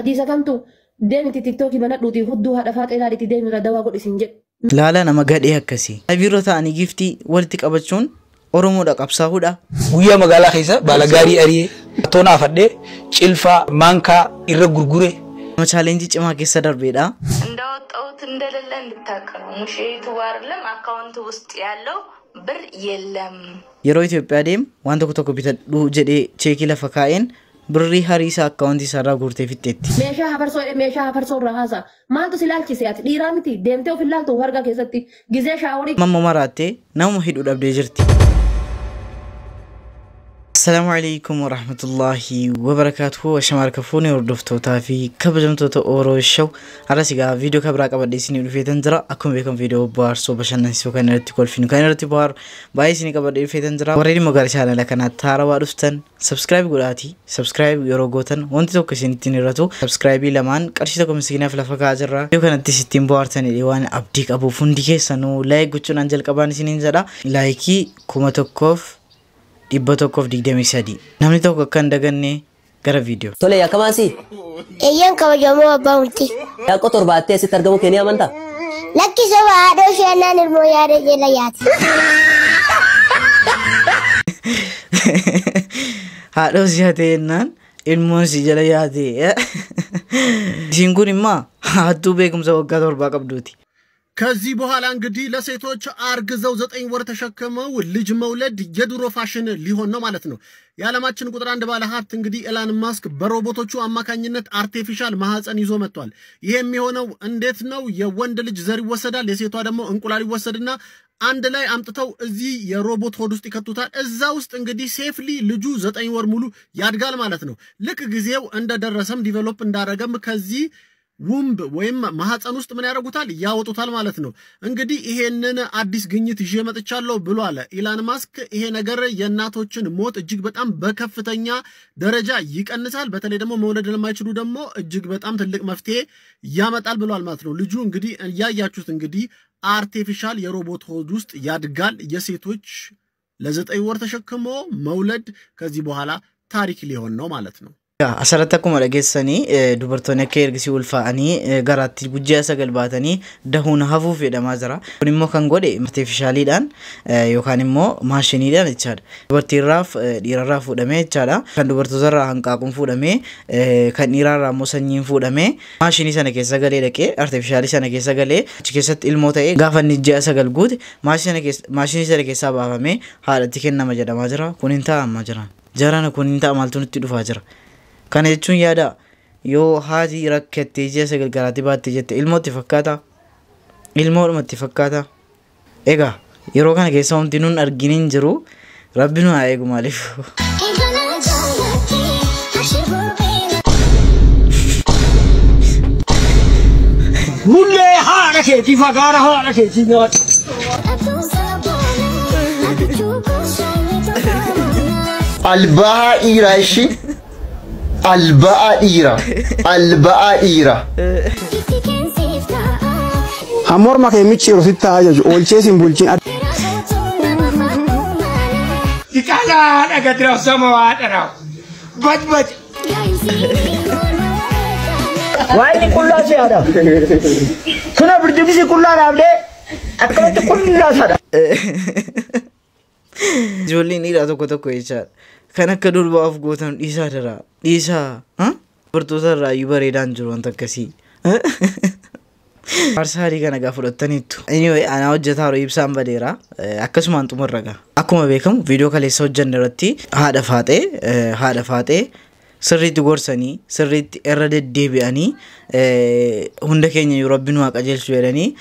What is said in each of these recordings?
حديثة كمتو ديمتي تيك توكي بنات لوتي هدوها دفات إلى دي ديمي ردوا قد إسنجد لا لا أنا ما قاعد إيه كسي أبيرو ثاني جفتي ولتك أبتشون أورمو دك أبصاهودا ويا مقالة خيسة بالغاري أري تونا فدي شلفا مانكا إرغورغوري ما challenge cuma kisah berbeda ndawat out ndallan litakam mushi tuwarlam account wust yallo bir yellam yeroo Itoophiyaa deem waan tokko bitadhu jedhee cheekii lafa kaa'een birrii hariisa akkaawuntii isaarraa guurtee fixxeetti. meeshaa hafarsoo irraa haasa maaltu si laalchise ati dhiiraa miti deemtee of ilaaltu warga keessatti gizee shaaworii mamma maraattee nama hidhuu dhabdee jirti. السلام عليكم ورحمة الله وبركاته وشمار كفوني وردفتو تافي كبجمتو تأورو الشو على سيقا فيديو كبراك أبدا سيني ودفي تنزرا أكون بيكم فيديو بار سو بشان نسيو كان نرتي كل فينو كان نرتي بار باي سيني كبدا دفي تنزرا وريني مغار شانا لكنا تارا وارفتن سبسكرايب قولاتي سبسكرايب يروغوتن وانتي توقع سيني تنيراتو سبسكرايبي لمان كارشتكم مسكينا في لفاق عجرا يو كانت تسيتين بوارتن اليوان أبديك أبو فندي سانو لايك قوچون أنجل كباني سينين زدا لايكي كومتوكوف Ibbatokof digdami sadi. Namni tokko kan daganne gara video. Tole ya kamasi. Eyyan kabajamoo abbaa murtii. Ya qotor baattee sitti argamu keenii amantaa? Lakki soba haadha isheenaan ilmoo yaada jala yaati. Haadha siyaate jennaan ilmoon si jala yaate. Isin kun immoo hattuu beekumsa waggaa torbaa qabduuti. ከዚህ በኋላ እንግዲህ ለሴቶች አርግዘው 9 ወር ተሸክመው ልጅ መውለድ የድሮ ፋሽን ሊሆን ነው ማለት ነው። የዓለማችን ቁጥር 1 ባለ ሀብት እንግዲህ ኤላን ማስክ በሮቦቶቹ አማካኝነት አርቲፊሻል ማህፀን ይዞ መጥቷል። ይሄ የሚሆነው እንዴት ነው? የወንድ ልጅ ዘር ይወሰዳል፣ የሴቷ ደግሞ እንቁላል ይወሰድና አንድ ላይ አምጥተው እዚህ የሮቦት ሆድ ውስጥ ይከቱታል። እዛ ውስጥ እንግዲህ ሴፍሊ ልጁ 9 ወር ሙሉ ያድጋል ማለት ነው። ልክ ጊዜው እንደደረሰም ዲቨሎፕ እንዳረገም ከዚህ ውምብ ወይም ማህፀን ውስጥ ምን ያደርጉታል ያወጡታል ማለት ነው። እንግዲህ ይሄንን አዲስ ግኝት ይዤ መጥቻለሁ ብሏል ኢላን ማስክ። ይሄ ነገር የእናቶችን ሞት እጅግ በጣም በከፍተኛ ደረጃ ይቀንሳል፣ በተለይ ደግሞ መውለድ ለማይችሉ ደግሞ እጅግ በጣም ትልቅ መፍትሄ ያመጣል ብሏል ማለት ነው። ልጁ እንግዲህ ያያችሁት እንግዲህ አርቲፊሻል የሮቦት ሆድ ውስጥ ያድጋል። የሴቶች ለ9 ወር ተሸክሞ መውለድ ከዚህ በኋላ ታሪክ ሊሆን ነው ማለት ነው። asirratti akkuma dhageessanii dubartoonni akka ergisii ulfaa'anii garaatti gujjaa sagal baatanii dahuun hafuuf jedhamaa jira. Kun immoo kan godhe artificialiidhaan yookaan immoo maashiniidhaan jechaadha. Dubartiirraaf dhiirarraa fuudhamee jechaadha. Kan dubartootarraa hanqaaquun fuudhamee kan dhiirarraa immoo sanyiin fuudhamee maashinii sana keessa galee dhaqee artificialii sana keessa galee achi keessatti ilmoo ta'ee gaafa inni ji'a sagal guute maashinii sana keessaa baafamee haadhatti kennama jedhamaa jira. Kun hin taa'amaa jiran. Jarana kun hin ta'a maaltu nutti dhufaa jira. Kana jechuun yaada yoo haati rakkattee ji'a sagal garaatti baattee jette ilmootti fakkaata. Ilmoodhumatti fakkaata. Egaa yeroo kana keessa wanti nuun arginiin jiru Rabbi nu haa eegu maaliif. Mullee haadha keetii fagaara haadha keetii nyaata. Albaa dhiiraa ishii. Albaa dhiira. Hamor makee michiru sitta ajaju olcheesin bulchin. Dikala dhagadiraaf sama waadharaaf. Baj. Waa'ee qullaa siyaadha. Suna birdibisi qullaa dhaabdee akkamatti qullaa sadha. Ijoolleen dhiiraa tokko jechaadha. Kan akka durbaaf gootan dhiisaa dara. Dhiisaa dubartootarraa iyyuu bareedaan jiru wanta akkasii. Farsaarii kana gaafa fudhataniittu. Anyway ana hojjetaa yeroo ibsaan badeera. Akkasumaan xumurra gaa. Akkuma beekamu viidiyoo kaleessa hojjanne irratti haadha faaxee sirriitti gorsanii sirriitti irra deddeebi'anii hunda keenya yoo Rabbi nu haa qajeelchu jedhanii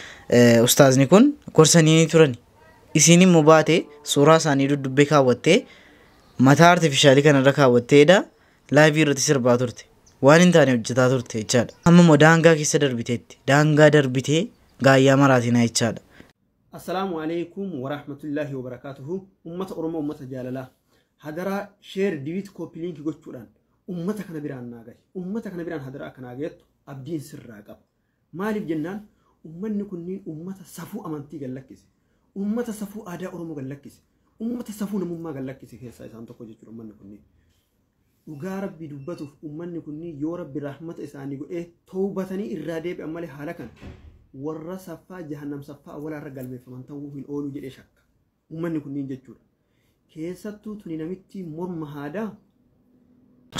ustaazni kun gorsanii turan. Isiin immoo baatee suuraa isaanii duddubbee kaawwattee mataa artificialii kanarra kaawwatteedha laayivii irratti sirbaa turte. Waan hin taane hojjetaa turte jechaadha. Amma immoo daangaa keessa darbiteetti. Daangaa darbitee gaayyaa maraatinaa jechaadha. Assalaamu alaykum wa rahmatullahi wa barakatuhu. Ummata Oromoo ummata jaalalaa. Hadaraa sheer diwiit kooppi liinkii gochuudhaan ummata kana biraan naagaye. Ummata kana biraan hadaraa akka naagayeettu abdiin sirraa qaba. Maaliif jennaan ummanni kunniin ummata safuu amantii gallakkise. Ummata safuu aadaa Oromoo gallakkise. Ummata safuu namummaa gallakkise keessaa isaan tokko jechuudha ummanni kunniin. dhugaa rabbii dubbatuuf ummanni kunni yoo rabbi rahmata isaanii godhee tawbatanii irraa deebi'an malee haala kan warra saffaa jahannam saffaa walaarra galmeeffaman ta'uu hin oolu jedhee shakka ummanni kunniin jechuudha. Keessattuu tuni namitti morma haadaa.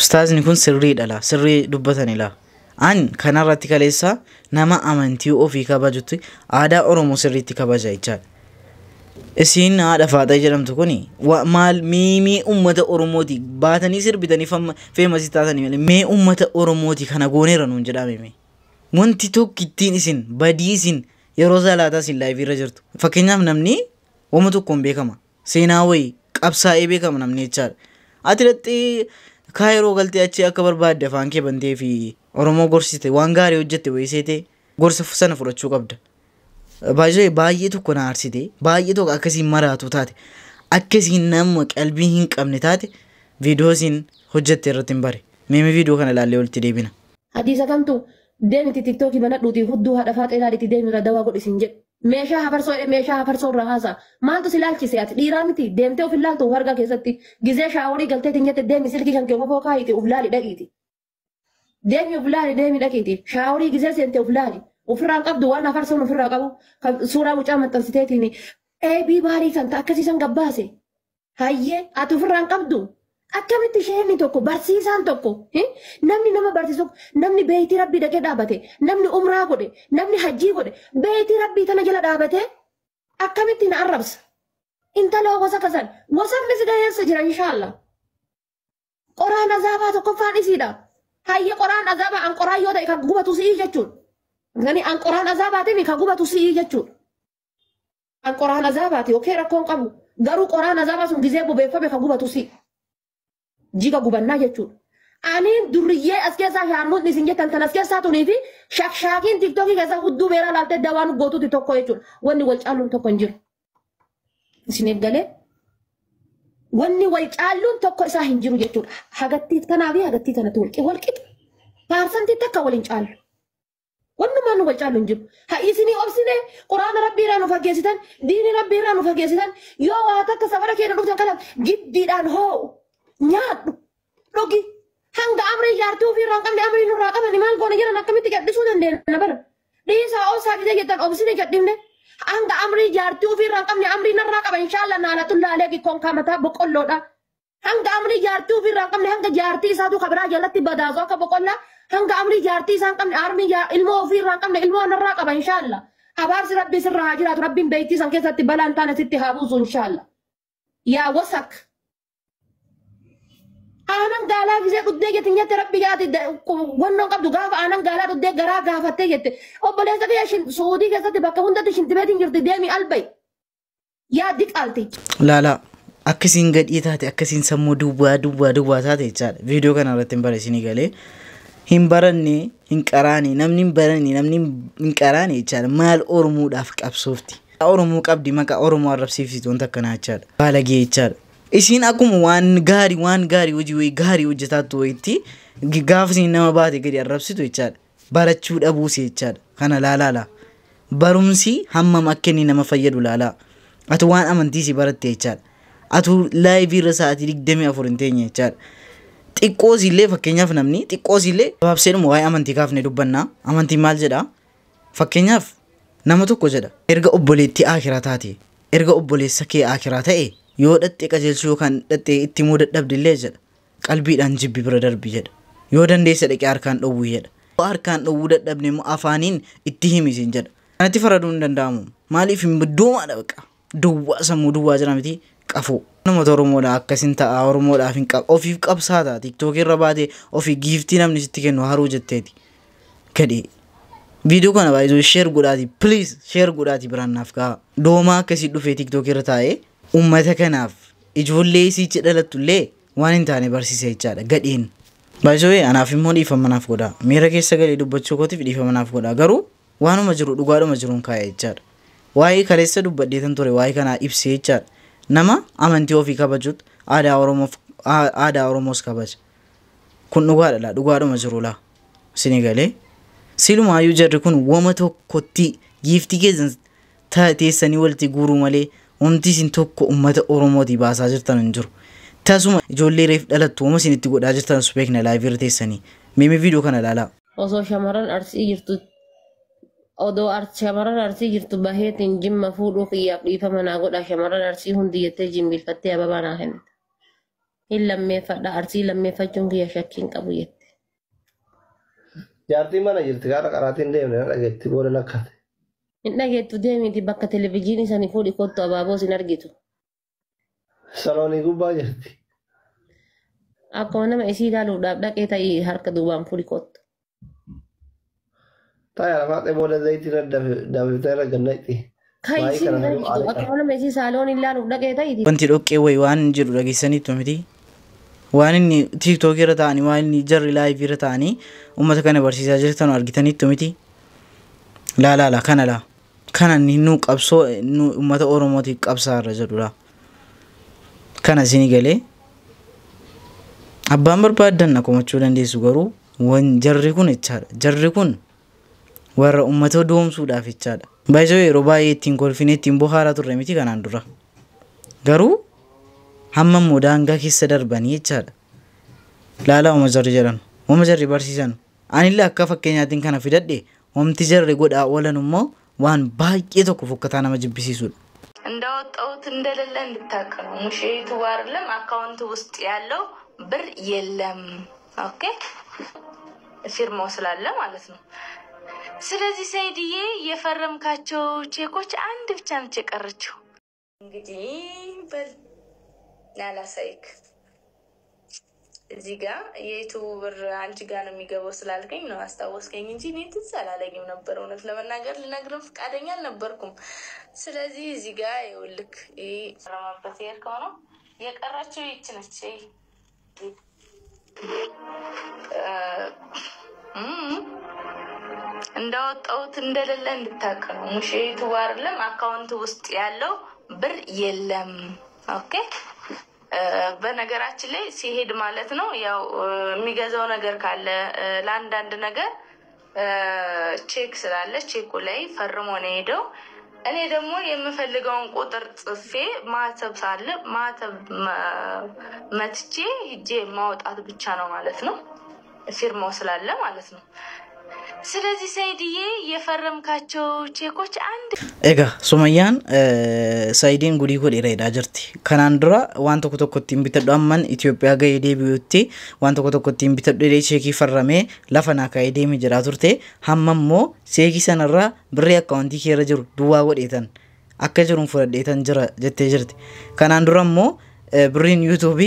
Ustaazni kun sirriidha laa sirrii dubbatani laa. An kanarratti kaleessa nama amantii ofii kabajutti aadaa Oromoo sirriitti kabaja jechaadha. Isin haadha faaxaa jedhamtu kuni maal mee ummata Oromooti baatanii sirbitanii feemasi taatanii malee mee ummata Oromooti kana gooneera nuun jedhame mee. Wanti tokko ittiin isin badii isin yeroo salaataa isin laayivii irra jirtu. Fakkeenyaaf namni wama tokkoon beekama. Seenaa wayii qabsaa'ee beekama namni jechaadha. Ati dhattee kaayiroo galtee achi akka barbaadde afaan kee bantee fi Oromoo gorsite waan gaarii hojjette wayiseete gorsa sana fudhachuu qabda. Baay'ee tokko na aarsite baay'ee tokko akkasiin maraatu taate akkasiin nama qalbii hin qabne taate viidiyoo isin hojjette irratti hin bare. Mee viidiyoo kana ilaallee walitti deebina. Hadiisa kamtu deemiti tiktookii banadhuutii hudduu haadha faaxee ilaalitti deemira dawaa godhisin jedhe. Meeshaa hafarsoo irraa haasa. Maaltu si ilaalchise ati dhiiraa miti deemtee of ilaaltu harka keessatti gizee shaaworii galtee tinyette deemi silkii kan kee kofoo kaayite uf laali dhaqiiti. Deemi uf laali deemi dhaqiiti. Shaaworii gizee seente uf laali. Ufirraan qabdu waan afarsoon ufirraa qabu suuraa mucaa maxxansiteetiin eebii baarii kan akkasiisan gabbaase. Hayyee ati ufirraan qabdu. Akkamitti isheen tokko barsiisaan tokko namni nama barsiisu namni beeyitii rabbii dhaqee dhaabate namni umraa godhe namni hajjii godhe beeyitii rabbii tana jala dhaabate akkamitti na arrabsa intala gosa kasan gosafni si gaheessa jira inshaalla qoraan azaabaa tokkoffaan isiidha hayyee qoraan azaabaa an qoraan yoo ta'e kan gubatu si'ii jechuudha gani an qoraan azaabaatiin kan gubatu si'ii jechuudha an qoraan azabaati okee rakkoon qabu garuu qoraan azaabaa sun gizee bobeeffame kan gubatu si'ii. Jika gubannaa jechuudha. Ani duriyyee as keessaa shaarmuun isin jettan tan as keessaa tunii fi shakshaakiin tiktookii keessaa hudduu beeraa laaltee dawaan gootuuti tokko jechuudha. Wanni wal caalluun tokko hin jiru. Isin eeggalee wanni wal caalluun tokko isaa hin jiru jechuudha. Hagattii kanaa fi hagattii kanatti wal qixa. Paarsantii takka wal hin caallu. Wannumaan nu wal caallu hin jiru. Haa isinii obsine quraana rabbii irraa nu fageessitan diini rabbii irraa nu fageessitan yoo waa takka safara keenya dhuftan kana jiddiidhaan hoo'u. Nyaadhu dhugi hanga amrii jaartii ofirraa hin qabne amrii nurraa qaban maal goona jiran akkamitti gadhisuu dandeenya bara dhiisaa oosaa gizee jettan obsine gadhifne hanga amrii jaartii ofirraa hin qabne amrii narraa qaban inshaalla naanatu laalee gikkoon kaamataa boqqolloodha hanga amrii jaartii ofirraa hin qabne hanga jaartii isaatu kabiraa jalatti badaasu akka boqqollaa hanga amrii jaartii isaa hin qabne armii ilmoo ofirraa hin qabne ilmoo narraa qaban inshaalla abaarsi rabbii sirraa haa jiraatu rabbiin beeytii san keessatti balaan taane sitti haa buusu inshaalla yaa wasak. Aanan gaalaa gisee dhuddee jettin jette rabbi yaati wannoon qabdu gaafa aanan gaalaa dhuddee garaa gaafattee jette obboleessa kee suudii keessatti bakka hundatti shintibeetiin jirti deemi albay yaaddi qaalti. Laalaa akkasiin gadhii taate akkasiin sammuu duwwaa taate jechaadha. Viidiyoo kana irratti hin barreessinii galee hin baranne hin qaraane namni hin baranne namni hin qaraane jechaadha. Maal Oromoodhaaf qabsoofti. Oromoo qabdi maqaa Oromoo arrabsiifsitu wanta akkanaa jechaadha. Baalagee jechaadha. Isin akkuma waan gaarii hojii gaarii hojjetaattu wayitti gaafa isin nama baate gadi arrabsitu jechaadha. Barachuu dhabuusi jechaadha. Kana laalaa barumsi hammam akka inni nama fayyadu laalaa. Ati waan amantiisi baratte jechaadha. Ati laayivii irra sa'aatii 24 hin teenye jechaadha. Xiqqoos illee fakkeenyaaf namni xiqqoos illee gabaabseedhuma waa'ee amantii kaafne dubbannaa. Amantiin maal jedhaa? Fakkeenyaaf nama tokko jedha. Erga obboleettii akiraa taate erga obboleessa kee akiraa ta'e yoo dhattee qajeelchuu yookaan dhattee itti muu dadhabdillee jedha qalbiidhaan jibbi bira darbi jedha yoo dandeessa dhaqee harkaan dhowwuu jedha yoo harkaan dhowwuu dadhabne immoo afaaniin itti himisiin jedha kanatti faraduu hin danda'amu maaliif hin biddoomaadha baqa duwwaa sammuu duwwaa jira miti qafoo namoota Oromoodhaa akkasin ta'a Oromoodhaaf hin qab ofiif qabsaata tiktookii irra baatee ofii giiftii namni sitti kennu haruu jetteeti gadhee viidiyoo kana baay'ee sheer godhaati please sheer godhaati biraannaaf kaa doomaa akkasii dhufee tiktookii irra taa'ee ummata kanaaf ijoollee isiichi dhalattullee waan hin taane barsiise jechaadha gadheen. Baay'ee anaaf immoo dhiifamanaaf godha. Miira keessa galee dubbachuu kootiif dhiifamanaaf godha. Garuu waanuma jiru dhugaadhuma jiruun kaa'e jechaadha. Waa'ee kaleessa dubbadheetan ture waa'ee kanaa ibsee jechaadha. Nama amantii ofii kabajuutu aadaa Oromoos kabaja. Kun dhugaadha dhugaadhuma jirudha. Isin galee silumaayyuu jarri kun wama tokkotti giiftii keessan teessanii walitti guuruu malee wanti isin tokko ummata Oromooti baasaa jirtan hin jiru. tasuma ijoollee reef dhalattu wama isinitti godhaa jirtan su beekna live irra teessanii mee viidiyoo kana ilaalaa osoo shamaran arsii jirtu odoo shamaran arsii jirtu baheetiin jimma fuudhuu qiyyaaf dhiifama naa godha shamaran arsii hundi jettee jimbilfattee ababaa naa kennite hin lammeeffadha arsii lammeeffachuun kiyya shakkiin qabu jette jaartii mana jirti gaara qaraatiin deemne na dhageetti booda nakkate hin dhageettu deemiti bakka televezyiinii sanii fuudhi kottu abaaboo sin argitu saloonii gubbaa jirti akkuma nama isii ilaaluudhaaf dhaqee ta'ii harka duubaan fuudhi kottu taaya lafaatee booda zayitiin dabalatee irra gannaxi kaayisii argitu akkuma nama isii saaloon ilaaluuf dhaqee ta'ii wanti dhoqqee wayi waan jedhu dhageessaniitu miti waan inni TikTok irra ta'anii waan inni jarri live irra ta'anii uummata kana barsiisaa jirtan argitaniitu miti laala kana nu qabsoo nu uummata Oromootiif qabsaa irra jedhudha kana isin galee abbaan barbaadan komachuu dandeessu garuu wan jarri kun ichaadha jarri kun warra uummata doomsuudhaaf ichaadha baay'ee yeroo baay'ee ittiin kolfinee ittiin bohaaraa turre miti kanaan dura garuu hamma modaangaa keessa darbanii ichaadha laala uma jarri jedhan uma jarri barsiisan anillee akka fakkeenyaatiin kana fidadhe omti jarri godhaa oolan immoo waan baay'ee tokko fokkataa nama jibbisiisudha እንዳወጣሁት እንደሌለ እንድታውቅ ነው ሙሽ ዩቲዩብ አይደለም አካውንት ውስጥ ያለው ብር የለም ኦኬ ፊርማው ስላለ ማለት ነው ስለዚህ ሰይድዬ የፈረምካቸው ቼኮች አንድ ብቻ ነች የቀረችው እንግዲህ በል ያላሳይክ እዚህ ጋር የዩቲዩብ ብር አንቺ ጋር ነው የሚገባው ስላልከኝ ነው አስታወስከኝ እንጂ እኔ ትዝ አላለኝም ነበር እውነት ለመናገር ልነግርህ ፈቃደኛ አልነበርኩም ስለዚህ እዚህ ጋር ይኸውልህ ረማበት የርከው ነው የቀራቸው ይች ነች እንዳወጣሁት እንደሌለ እንድታውቅ ነው ሙሽ ዩቲዩብ አይደለም አካውንት ውስጥ ያለው ብር የለም ኦኬ በነገራችን ላይ ሲሄድ ማለት ነው ያው የሚገዛው ነገር ካለ ለአንዳንድ ነገር ቼክ ስላለ ቼኩ ላይ ፈርሞ ነው ሄደው እኔ ደግሞ የምፈልገውን ቁጥር ጽፌ ማተብ ሳለ ማተብ መትቼ ሂጄ ማውጣት ብቻ ነው ማለት ነው ፊርማው ስላለ ማለት ነው ስለዚህ ሰይድዬ የፈረምካቸው ቼኮች አንድ ኤጋ ሱመያን ሳይዲን ጉዲ ኮድ ኢሬዳ ጅርቲ ከናን ድራ ዋን ቶኮ ቶኮቲን ቢተዱ አማን ኢትዮጵያ ጋ የዴቢዩቲ ዋን ቶኮ ቶኮቲን ቢተዱ ዴ ቼኪ ፈረሜ ለፈና ካይዴ ሚጅራ ቱርቴ ሀመሞ ሴኪ ሰነራ ብሬ አካውንቲ ኬረ ጅሩ ዱዋ ወዴተን አከጅሩን ፍረዴተን ጅራ ጀቴ ጅርቲ ከናን ድራሞ ብሪን ዩቲዩብ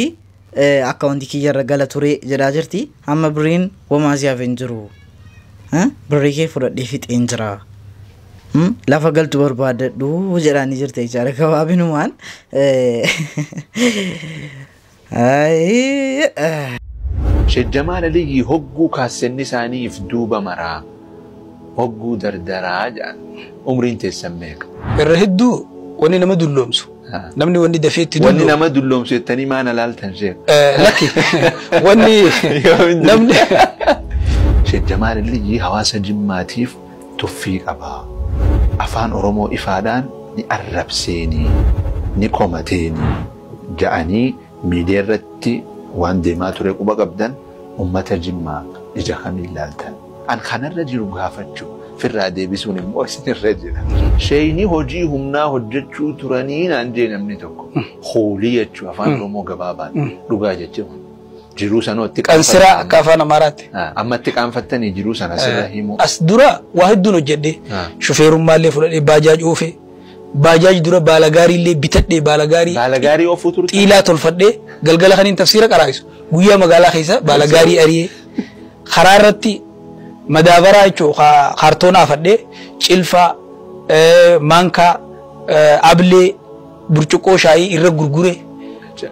አካውንቲ ኪየረ ገለ ቱሬ ጀዳ ጅርቲ ሀመ ብሪን ወማዚያ ቨንጅሩ بريكي فرد في تنجرا لا فقلت برباد دو جراني جرت إيجار كوابين وان شد جمال لي هجو كاسن ساني يفدوب مرا هجو دردراج عمرين تسميك الرهدو وني نما دلومسو نمني وني دفيت وني نما دلومسو التاني ما أنا لالتن شيء لكن وني نمني شد جمال اللي حواس جماتيف توفيق أبا أفان أرومو إفادان ني أرب سيني ني كومتيني جاءني ميديرتي وان ديما تريق وبقبدن أمة جمع إجا خميل لالتن أن خان الرجل غافتشو في الرادي بسوني مؤسن الرجل شيني هجي همنا هجتشو ترانين عندي نمني تكو خوليتشو أفان أرومو قبابان لغاجتشو جروسانو تك أنسرا كافانا مرات أما تك أنفتني جروسانا سرهيمو أسدرا واحد دونو جدي شوفير مالي فلان باجاج أوفي باجاج درا بالغاري اللي بتدي بالغاري أوفو ترى إلا تلفدي قلقلا خنين تفسيرك أرايس ويا مقالا خيسا بالغاري أري خرارتي مدابرا يشو خارتونا فدي شلفا مانكا أبلي برچوكو شاي إرى غرغوري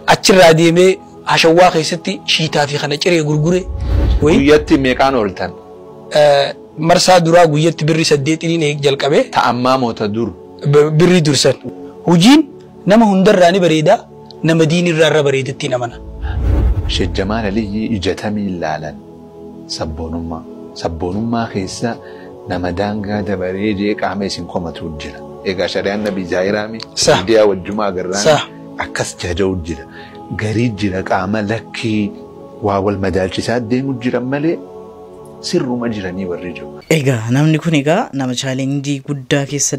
أچر راديمي هشوا خيستي شيتا في خنا چري غرغوري ويتي ميكان اولتن مرسا درا غيت بري سديتني نيك جلقبه تامامو تدور بري درسن وجين نما هندر راني بريدا نما دين الرر بريدتي نمنا شد جمال لي اجتمي لالن سبونما خيسا نما دانغا دبريجي قاميسين كومتو جلا ايغا شريان نبي زايرامي ديا والجمعه غران اكس جاجو جلا garii jira qaama lakkii waa wal madaalchisaa deemu jiran malee sirruma jiranii warri jiru. Egaa namni kun egaa nama chaalenjii guddaa keessa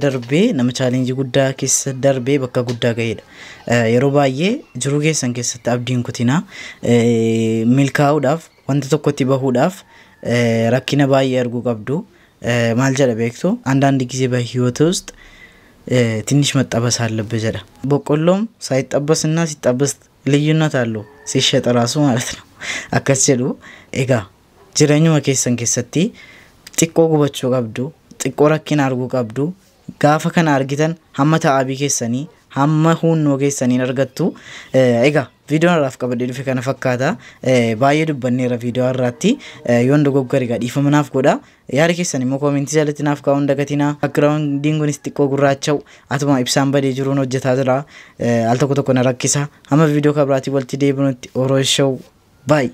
darbee bakka guddaa ga'edha. Yeroo baay'ee jiruu keessan keessatti abdiin kutinaa milkaa'uudhaaf wanta tokkotti bahuudhaaf rakkina baay'ee arguu qabdu. ማል ጀለ በክቶ አንዳንድ ጊዜ በህይወት ውስጥ ትንሽ መጣበስ አለበት ጀለ በቆሎም ሳይጣበስና ሲጣበስ ልዩነት አለው ሲሸጥ ራሱ ማለት ነው አከሰሉ ኤጋ ጅረኙ መከሰን ከሰቲ ጥቆ ጉበቾ ቀብዱ ጥቆ ረኪን አርጉ ቀብዱ ጋፈ ከን አርጊተን ሐመታ አቢ ከሰኒ ሐመ ሁን ነው ከሰኒ ነርገቱ ኤጋ ቪዲዮ ራፍ ቀበደ ዲፈ ከነ ፈካታ ባየ ድበኔ ራ ቪዲዮ አራቲ yondo goggari ga difa manaf goda yaari keessani mo comment jalati naaf ka hunda gatina background dingunis tikko gurraachaw atuma ibsan bade jiruun hojjeta jira al tokko tokko na rakkisa amma video kabrati walti deebinutti oro show bye